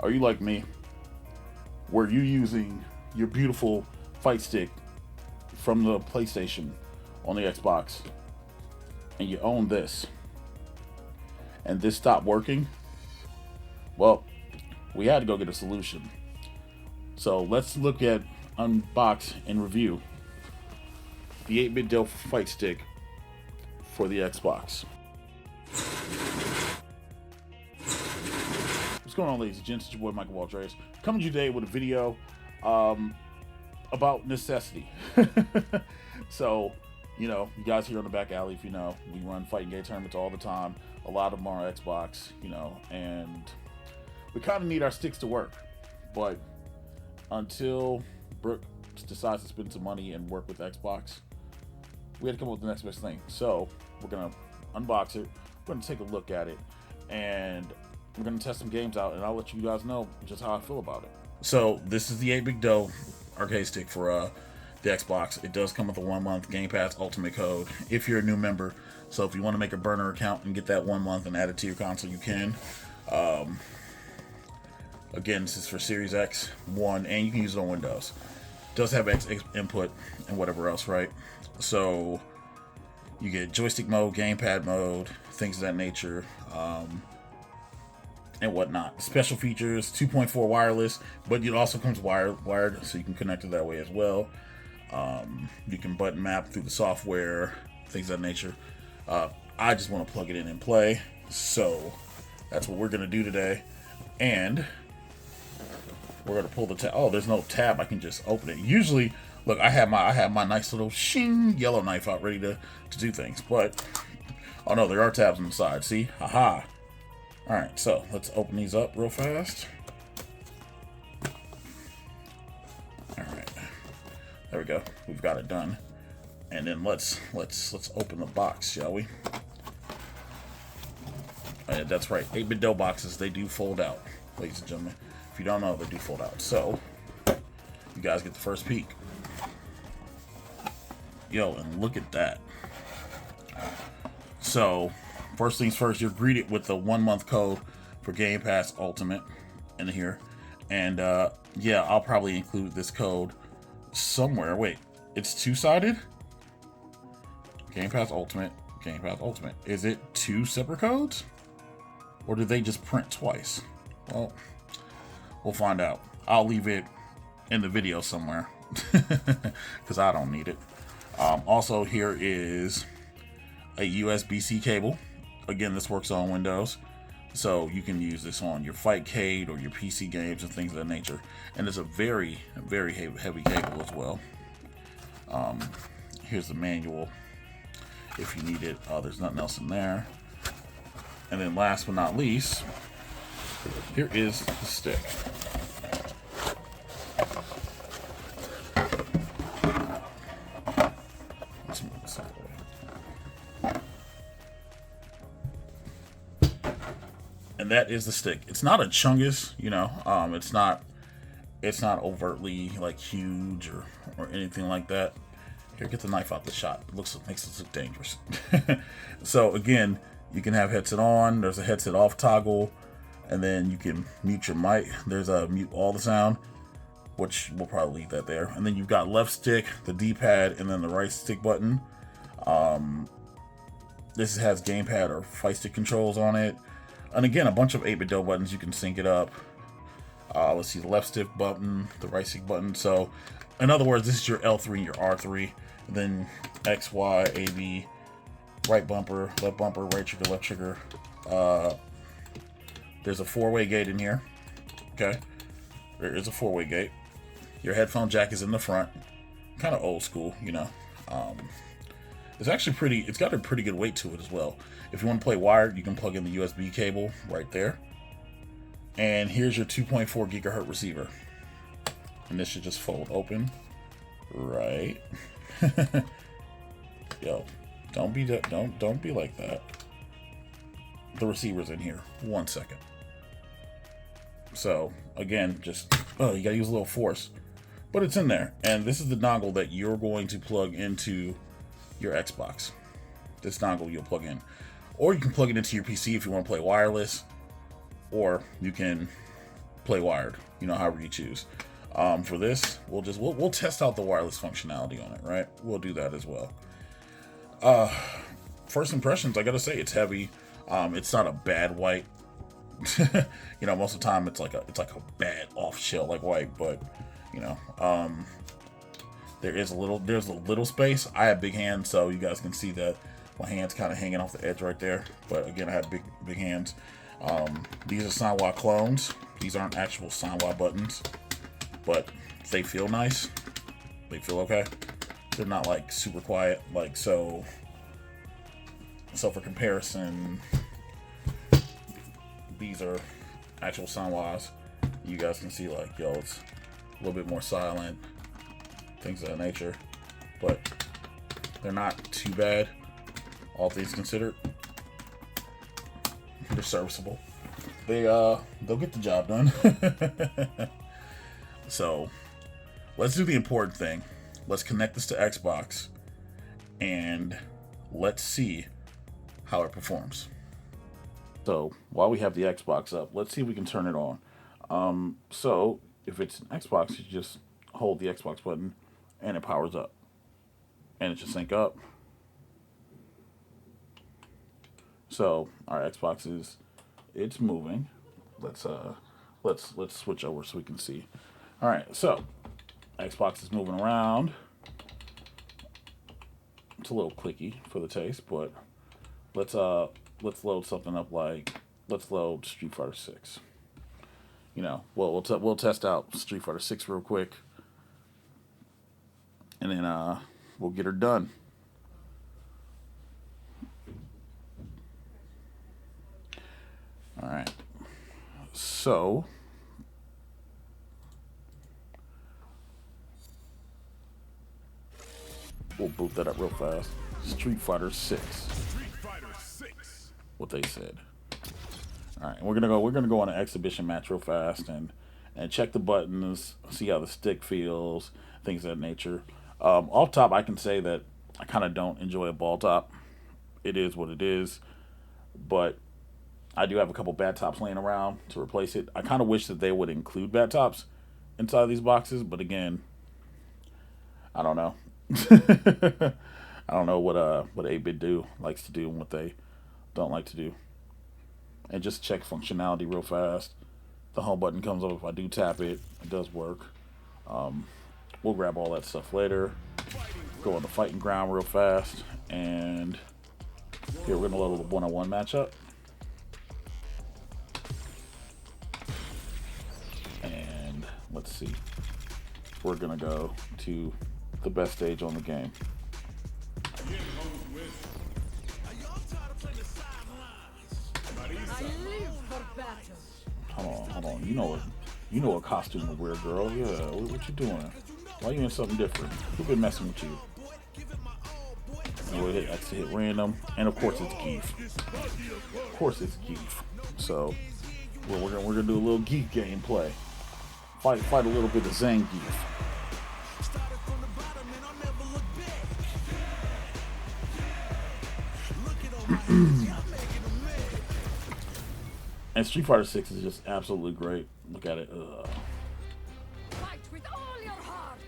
Are you like me, where you using your beautiful fight stick from the PlayStation on the Xbox, and you own this, and this stopped working? Well, we had to go get a solution. So let's look at, unbox, and review the 8BITDO fight stick for the Xbox. What's going on, ladies and gents? It's your boy Michael Waldrez, coming to you today with a video about necessity. So, you guys here on the BackAlley, if you know, we run fighting game tournaments all the time. A lot of them are on Xbox, and we kind of need our sticks to work. But until Brook decides to spend some money and work with Xbox, we had to come up with the next best thing. So we're gonna unbox it, we're gonna take a look at it, and we're gonna test some games out, and I'll let you guys know just how I feel about it. So this is the 8BITDO arcade stick for the Xbox. It does come with a 1-month Game Pass Ultimate code if you're a new member. So if you want to make a burner account and get that 1 month and add it to your console, you can. Again, this is for Series X, One, and you can use it on Windows. It does have X input and whatever else, right? So you get joystick mode, gamepad mode, things of that nature, and whatnot. Special features: 2.4 wireless, but it also comes wired, so you can connect it that way as well. You can button map through the software, things of that nature. I just want to plug it in and play, so that's what we're gonna do today. And we're gonna pull the tab. Oh, there's no tab. I can just open it. Usually, look, I have my nice little shing yellow knife out ready to do things. But oh no, there are tabs on the side. See, haha. All right, so let's open these up real fast. All right, there we go. We've got it done. And then let's open the box, shall we? That's right, 8BITDO boxes, they do fold out, ladies and gentlemen. If you don't know, they do fold out. So you guys get the first peek. Yo, and look at that. So first things first, you're greeted with the 1-month code for Game Pass Ultimate in here. And yeah, I'll probably include this code somewhere. Wait, it's two-sided? Game Pass Ultimate, Game Pass Ultimate. Is it two separate codes? Or did they just print twice? Well, we'll find out. I'll leave it in the video somewhere because I don't need it. Also, here is a USB-C cable. Again, this works on Windows, so you can use this on your Fightcade or your PC games and things of that nature. And it's a very, very heavy cable as well. Here's the manual if you need it. There's nothing else in there. And then last but not least, here is the stick. Let's move this out of the way. And that is the stick. It's not a chungus, it's not overtly like huge or anything like that. Here, get the knife out the shot. Makes it look dangerous. So again, you can have headset on. There's a headset off toggle, and then you can mute your mic. There's a mute all the sound, which we'll probably leave that there. And then you've got left stick, the D-pad, and then the right stick button. This has gamepad or fight stick controls on it, and again, a bunch of 8BITDO buttons. You can sync it up. Let's see, the left stick button, the right stick button. So, in other words, this is your L3 and your R3. And then X, Y, A, B. Right bumper, right trigger, left trigger. There's a 4-way gate in here. Okay, there is a 4-way gate. Your headphone jack is in the front. Kind of old school, It's actually pretty. It's got a pretty good weight to it as well. If you want to play wired, you can plug in the USB cable right there. And here's your 2.4 gigahertz receiver. And this should just fold open, right? Yo. Don't be like that. The receiver's in here. 1 second. So again, just you gotta use a little force, but it's in there. And this is the dongle that you're going to plug into your Xbox. This dongle you'll plug in, or you can plug it into your PC if you want to play wireless, or you can play wired. You know, however you choose. For this, we'll test out the wireless functionality on it, right? We'll do that as well. First impressions, I gotta say, it's heavy. It's not a bad white. You know, most of the time it's like a bad off shell like white, but you know, there's a little space. I have big hands, so you guys can see that my hand's kind of hanging off the edge right there. But again, I have big hands. These are Sanwa clones. These aren't actual Sanwa buttons, but they feel nice. They feel okay. They're not like super quiet, like so. So for comparison, these are actual Sanwas. You guys can see like, yo, it's a little bit more silent, things of that nature, but they're not too bad, all things considered. They're serviceable. They'll get the job done. So let's do the important thing. Let's connect this to Xbox and let's see how it performs. So while we have the Xbox up, let's see if we can turn it on. So if it's an Xbox, you just hold the Xbox button and it powers up, and it should sync up. So our Xbox it's moving. Let's switch over so we can see. All right, so Xbox is moving around. It's a little clicky for the taste, but let's load something up, like let's load Street Fighter 6. You know, we'll test out Street Fighter 6 real quick, and then we'll get her done. All right, so we'll boot that up real fast. Street Fighter 6. What they said. All right, we're gonna go on an exhibition match real fast and check the buttons, see how the stick feels, things of that nature. Off top, I can say that I kind of don't enjoy a ball top. It is what it is, but I do have a couple bad tops laying around to replace it. I kind of wish that they would include bad tops inside these boxes, but again, I don't know. I don't know what 8BITDO likes to do and what they don't like to do. And just check functionality real fast. The home button comes up if I do tap it. It does work. We'll grab all that stuff later. Go on the fighting ground real fast. And here we're gonna load a one-on-one matchup. And let's see. We're gonna go to the best stage on the game. Hold on. You know what costume to wear, girl. Yeah, what you doing? Why you in something different? Who been messing with you? And that's hit random, and of course it's Geef. Of course it's Geef. So we're gonna do a little Geef gameplay. Fight a little bit of Zangief. And Street Fighter 6 is just absolutely great. Look at it. Fight with all your heart.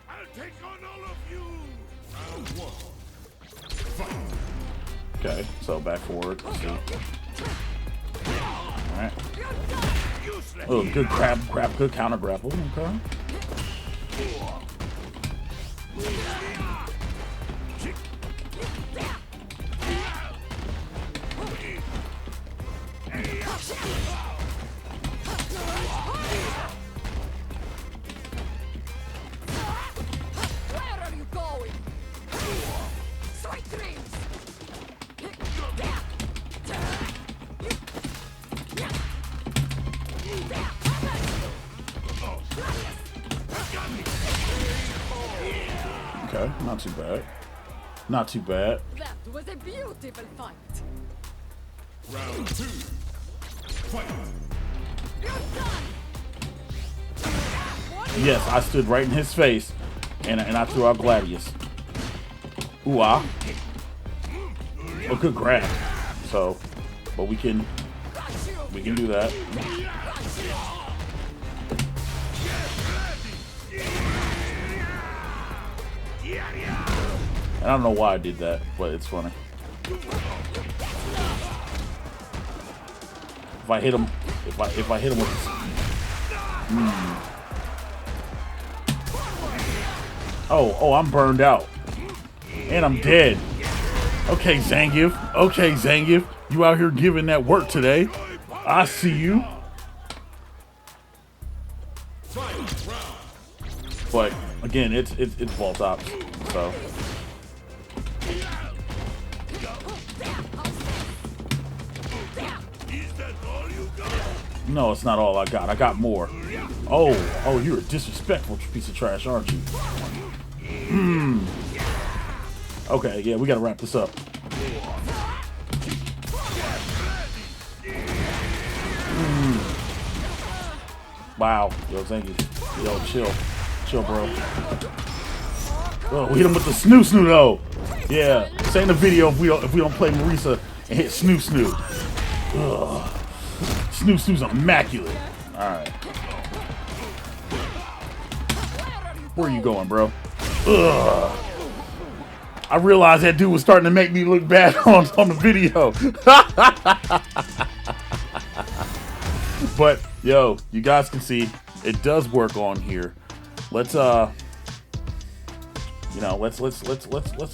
I'll take on all of you. Round one. Fight. Okay, so back forward. Let's see. All right. Oh, good grab, good counter grapple. Okay. Where are you going? Sweet dreams. Okay, not too bad. Not too bad. That was a beautiful fight. Round two. Fight. You're done. Yes, I stood right in his face, and I threw out Gladius. Ooh ah. Oh, good grab. So, but we can do that. I don't know why I did that, but it's funny. If I hit him, if I hit him with this, Oh, I'm burned out. And I'm dead. Okay, Zangief. Okay, Zangief. You out here giving that work today. I see you. But again, it's ball tops. So no, it's not all I got. I got more. Oh, you're a disrespectful piece of trash, aren't you? Okay, yeah, we gotta wrap this up. Wow, yo, thank you. Yo, chill, bro. Oh, we hit him with the snoo though. Yeah, this ain't a video if we don't play Marisa and hit snoo. Ugh. Snoo's immaculate. All right. Where are you going, bro? Ugh. I realized that dude was starting to make me look bad on the video. But yo, you guys can see it does work on here. Let's let's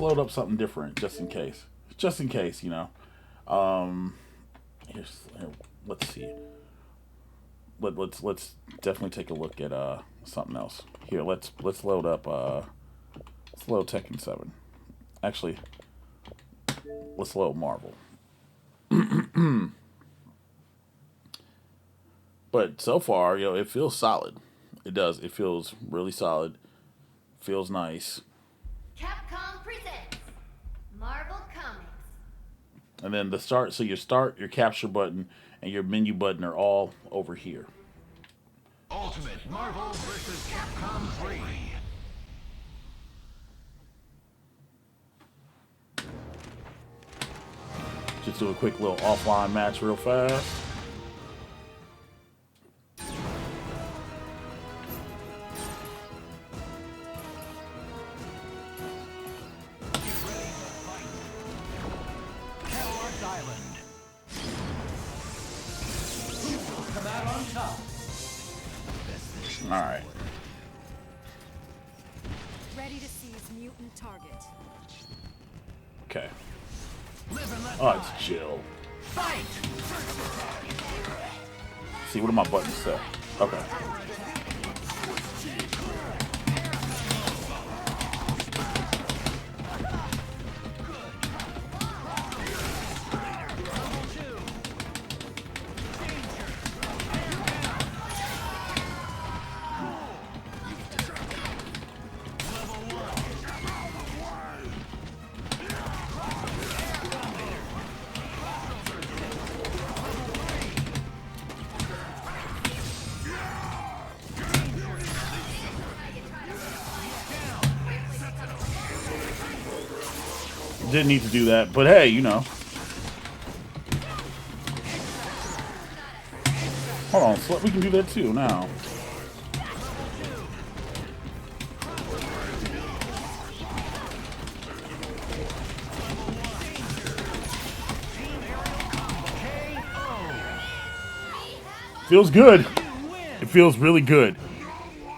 load up something different just in case. Let's see. Let's definitely take a look at something else. Here, let's load up let's load Tekken 7. Actually, let's load Marvel. But so far, it feels solid. It does. It feels really solid. Feels nice. Capcom presents Marvel Comics. And then the start, so your start, your capture button, and your menu button are all over here. Ultimate Marvel vs. Capcom 3. Just do a quick little offline match real fast. All right. Ready to seize mutant target. Okay. Oh, it's chill. See, what do my buttons say? Okay. Didn't need to do that, but hey, Hold on, we can do that too now. Feels good. It feels really good.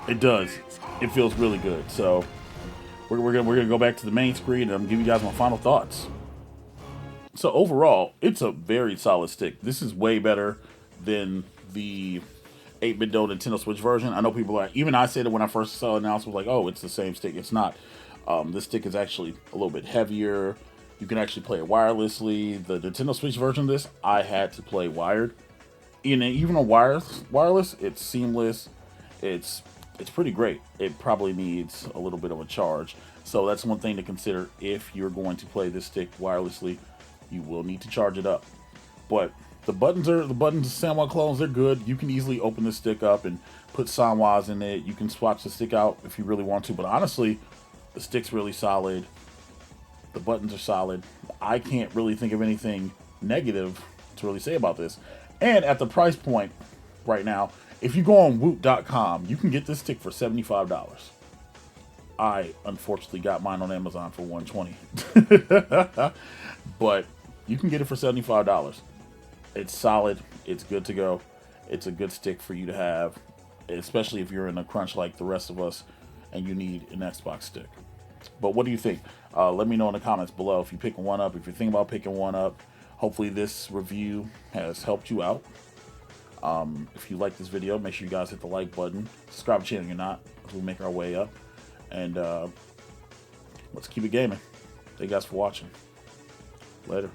It does. It feels really good. So we're gonna go back to the main screen and I'm gonna give you guys my final thoughts. So overall, it's a very solid stick. This is way better than the 8BITDO Nintendo Switch version. I know people are, even I said it when I first saw it announced, was like, oh, it's the same stick. It's not. This stick is actually a little bit heavier. You can actually play it wirelessly. The Nintendo Switch version of this, I had to play wired. Even on wireless, it's seamless. It's pretty great. It probably needs a little bit of a charge. So that's one thing to consider if you're going to play this stick wirelessly. You will need to charge it up. But the buttons Sanwa clones, they're good. You can easily open this stick up and put Sanwas in it. You can swap the stick out if you really want to. But honestly, the stick's really solid. The buttons are solid. I can't really think of anything negative to really say about this. And at the price point right now, if you go on Woot.com, you can get this stick for $75. I unfortunately got mine on Amazon for $120. But you can get it for $75. It's solid. It's good to go. It's a good stick for you to have, especially if you're in a crunch like the rest of us and you need an Xbox stick. But what do you think? Let me know in the comments below if you're picking one up, if you're thinking about picking one up. Hopefully this review has helped you out. If you like this video, make sure you guys hit the like button. Subscribe to the channel if you're not, as we make our way up. And let's keep it gaming. Thank you guys for watching. Later.